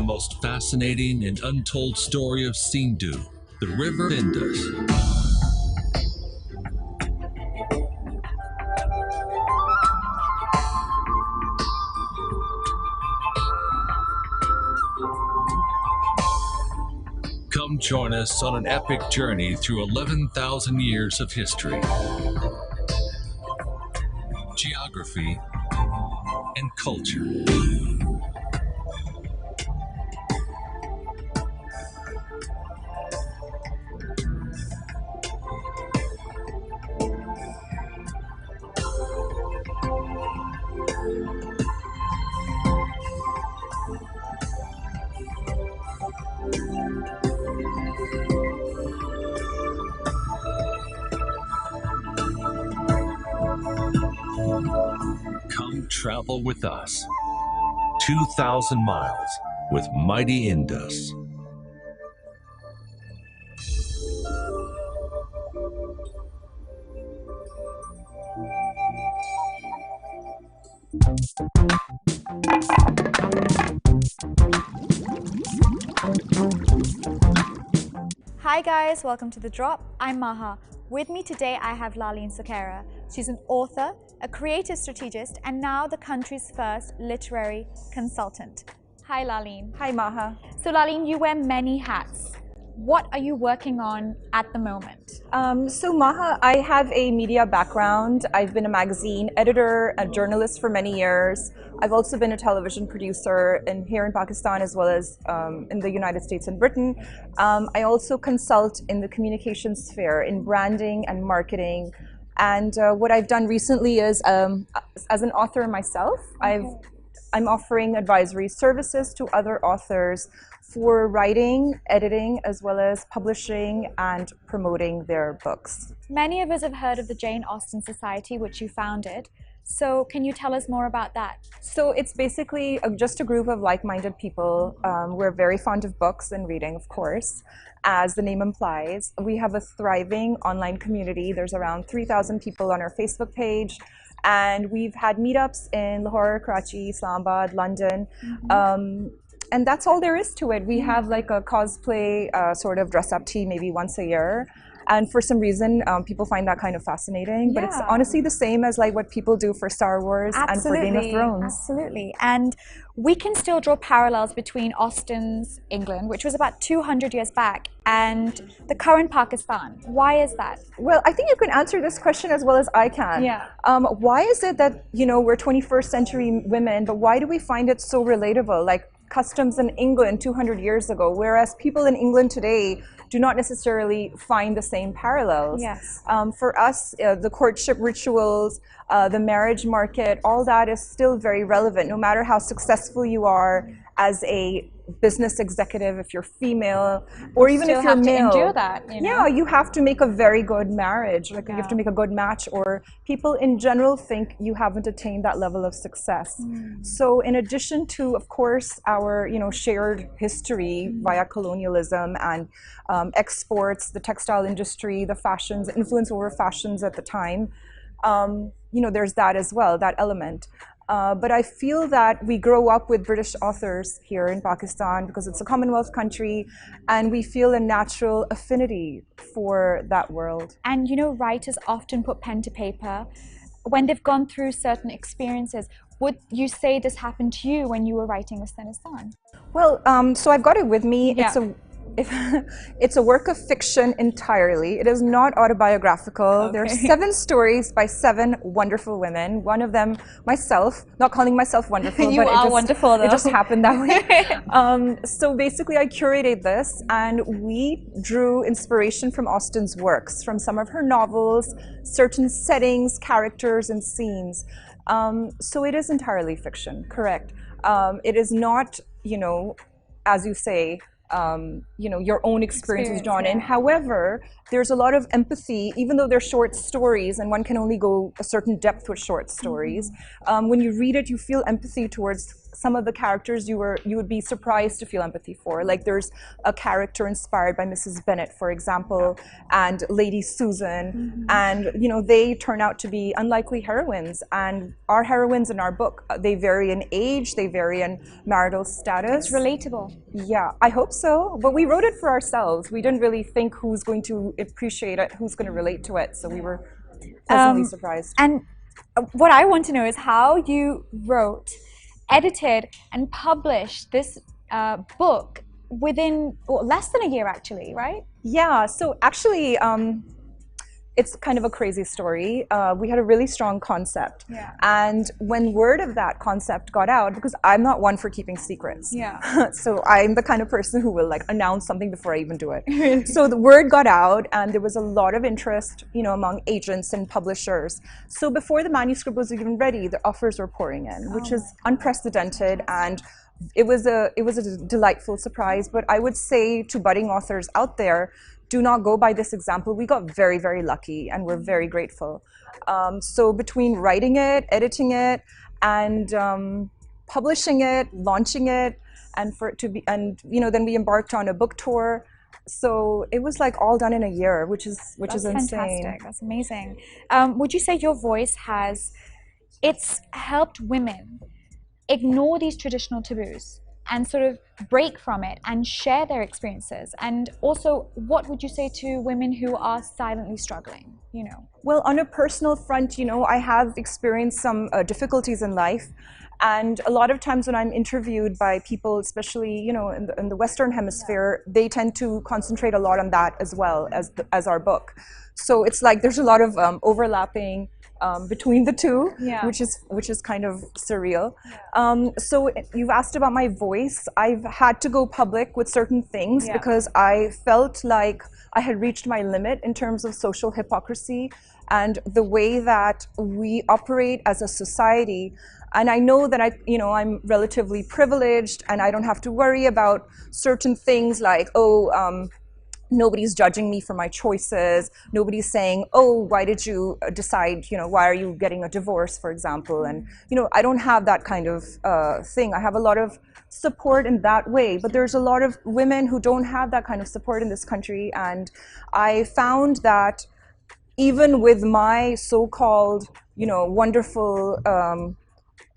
most fascinating and untold story of Sindhu, the river Indus. Come join us on an epic journey through 11,000 years of history, geography, and culture. Come travel with us. 2,000 miles with mighty Indus. Hi guys, welcome to The Drop. I'm Maha. With me today I have Laaleen Sukhera. She's an author, a creative strategist, and now the country's first literary consultant. Hi Laaleen. Hi Maha. So Laaleen, you wear many hats. What are you working on at the moment? So Maha, I have a media background. I've been a magazine editor, a journalist for many years. I've also been a television producer here in Pakistan as well as in the United States and Britain. I also consult in the communication sphere in branding and marketing. And what I've done recently is, as an author myself, I'm offering advisory services to other authors for writing, editing, as well as publishing and promoting their books. Many of us have heard of the Jane Austen Society, which you founded. So can you tell us more about that? So it's basically just a group of like-minded people. We're very fond of books and reading, of course, as the name implies. We have a thriving online community. There's around 3,000 people on our Facebook page. And we've had meetups in Lahore, Karachi, Islamabad, London. And that's all there is to it. We have like a cosplay sort of dress-up tea maybe once a year. And for some reason, people find that kind of fascinating. But it's honestly the same as like what people do for Star Wars and for Game of Thrones. Absolutely. And we can still draw parallels between Austen's England, which was about 200 years back, and the current Pakistan. Why is that? Well, I think you can answer this question as well as I can. Yeah. Why is it that, you know, we're 21st century women, but why do we find it so relatable? Like customs in England 200 years ago, whereas people in England today do not necessarily find the same parallels. Yes. For us, the courtship rituals, the marriage market, all that is still very relevant, no matter how successful you are as a business executive, if you're female, or even if you're male. You have to endure that, you know? Yeah, you have to make a very good marriage, like you have to make a good match, or people in general think you haven't attained that level of success. So in addition to, of course, our shared history via colonialism and exports, the textile industry, the fashions, influence over fashions at the time, there's that as well, that element. But I feel that we grow up with British authors here in Pakistan because it's a Commonwealth country, and we feel a natural affinity for that world. And writers often put pen to paper when they've gone through certain experiences. Would you say this happened to you when you were writing Austenistan? Well, so I've got it with me. Yeah. It's a work of fiction entirely. It is not autobiographical. Okay. There are 7 stories by 7 wonderful women. One of them, myself, not calling myself wonderful, You but are wonderful, though. It just happened that way. So basically I curated this, and we drew inspiration from Austen's works, from some of her novels, certain settings, characters, and scenes. So it is entirely fiction, correct. It is not, as you say, your own experience is drawn in. However, there's a lot of empathy, even though they're short stories and one can only go a certain depth with short stories. When you read it, you feel empathy towards some of the characters you would be surprised to feel empathy for. Like there's a character inspired by Mrs. Bennet, for example, and Lady Susan, and you know, they turn out to be unlikely heroines. And our heroines in our book, they vary in age, they vary in marital status. It's relatable. Yeah, I hope so. But we wrote it for ourselves. We didn't really think who's going to appreciate it, who's going to relate to it. So we were pleasantly surprised. And what I want to know is how you wrote, edited, and published this book within less than a year, actually, right? Yeah, so actually, it's kind of a crazy story. We had a really strong concept. Yeah. And when word of that concept got out, because I'm not one for keeping secrets. Yeah. So I'm the kind of person who will like announce something before I even do it. So the word got out and there was a lot of interest, you know, among agents and publishers. So before the manuscript was even ready, the offers were pouring in, which is unprecedented, and it was a delightful surprise. But I would say to budding authors out there, do not go by this example. We got very, very lucky, and we're very grateful. So between writing it, editing it, and publishing it, launching it, and for it to be, and you know, then we embarked on a book tour. So it was like all done in a year, which is insane. Fantastic. That's amazing. Would you say your voice it's helped women ignore these traditional taboos and sort of break from it and share their experiences? And also, what would you say to women who are silently struggling, you know? Well, on a personal front, you know, I have experienced some difficulties in life. And a lot of times when I'm interviewed by people, especially, you know, in the Western Hemisphere, they tend to concentrate a lot on that as well as our book. So it's like there's a lot of overlapping between the two, which is kind of surreal. So you've asked about my voice. I've had to go public with certain things because I felt like I had reached my limit in terms of social hypocrisy and the way that we operate as a society. And I know that I'm relatively privileged and I don't have to worry about certain things like, nobody's judging me for my choices. Nobody's saying, oh, why did you decide, you know, why are you getting a divorce, for example? And, you know, I don't have that kind of thing. I have a lot of support in that way, but there's a lot of women who don't have that kind of support in this country. And I found that even with my so-called, you know, wonderful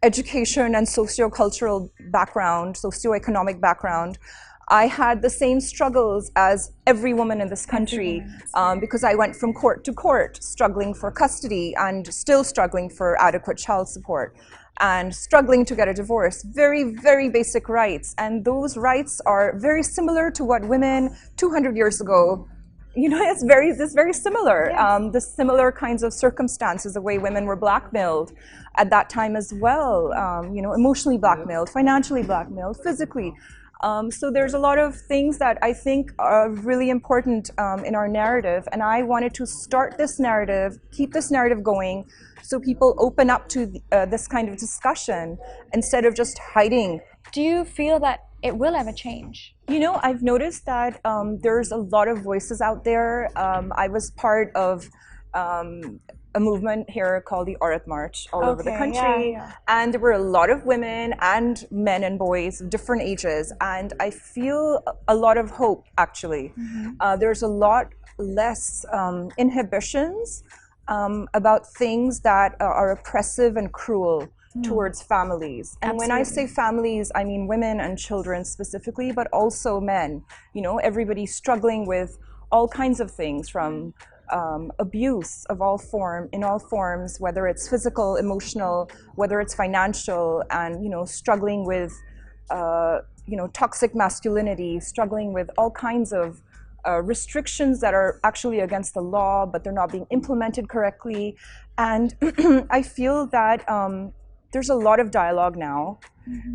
education and socio-cultural background, socio-economic background, I had the same struggles as every woman in this country because I went from court to court, struggling for custody and still struggling for adequate child support and struggling to get a divorce. Very, very basic rights. And those rights are very similar to what women 200 years ago, you know, it's very similar. Yes. The similar kinds of circumstances, the way women were blackmailed at that time as well, you know, emotionally blackmailed, financially blackmailed, physically. So there's a lot of things that I think are really important in our narrative, and I wanted to start this narrative, keep this narrative going, so people open up to this kind of discussion instead of just hiding. Do you feel that it will ever change? You know, I've noticed that there's a lot of voices out there. I was part of a movement here called the Aurat March all over the country, and there were a lot of women and men and boys of different ages, and I feel a lot of hope, actually. There's a lot less inhibitions about things that are oppressive and cruel towards families. And when I say families, I mean women and children specifically, but also men. You know, everybody's struggling with all kinds of things, from abuse of in all forms, whether it's physical, emotional, whether it's financial, and, you know, struggling with, you know, toxic masculinity, struggling with all kinds of restrictions that are actually against the law, but they're not being implemented correctly. And I feel that there's a lot of dialogue now,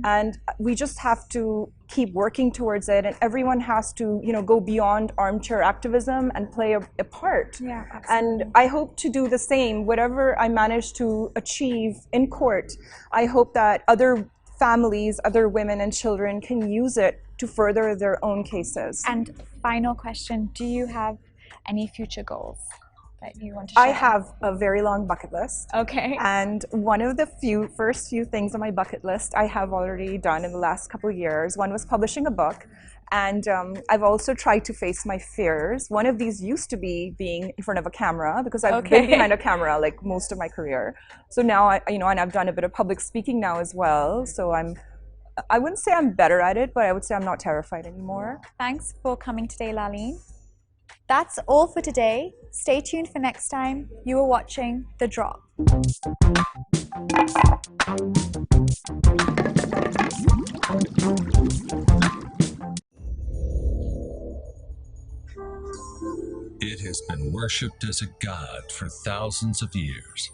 and we just have to keep working towards it, and everyone has to, you know, go beyond armchair activism and play a part. Yeah, and I hope to do the same. Whatever I manage to achieve in court, I hope that other families, other women and children can use it to further their own cases. And final question, do you have any future goals? that you want to share? I have a very long bucket list. Okay. And one of the first few things on my bucket list I have already done in the last couple of years. One was publishing a book. And I've also tried to face my fears. One of these used to be being in front of a camera, because I've been behind a camera like most of my career. So now and I've done a bit of public speaking now as well. So I wouldn't say I'm better at it, but I would say I'm not terrified anymore. Thanks for coming today, Laaleen. That's all for today. Stay tuned for next time. You are watching The Drop. It has been worshipped as a god for thousands of years.